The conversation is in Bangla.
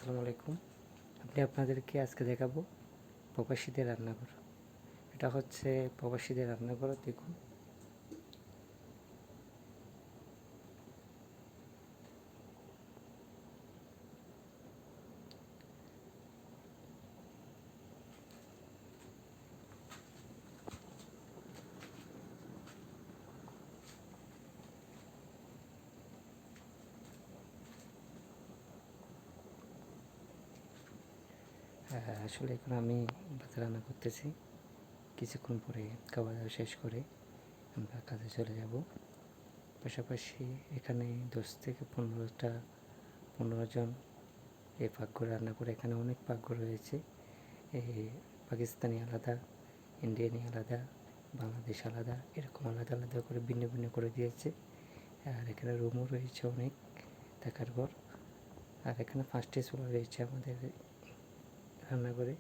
আসসালামু আলাইকুম। আপনাদেরকে আজকে দেখাবো প্রবাসীদের রান্নাঘর। এটা হচ্ছে প্রবাসীদের রান্নাঘর। দেখুন, আসলে এখন আমি ভাত রান্না করতেছি। কিছুক্ষণ পরে খাওয়া দাওয়া শেষ করে আমরা কাজে চলে যাব। পাশাপাশি এখানে 10 থেকে 15 জন এই পাকঘরে রান্না করে। এখানে অনেক পাকঘর রয়েছে। এই পাকিস্তানি আলাদা, ইন্ডিয়ানি আলাদা, বাংলাদেশ আলাদা, এরকম আলাদা আলাদা করে ভিন্ন ভিন্ন করে দিয়েছে। আর এখানে রুমও রয়েছে অনেক থাকার ঘর। আর এখানে 5টি চুলা রয়েছে আমাদের রান্নাঘরে।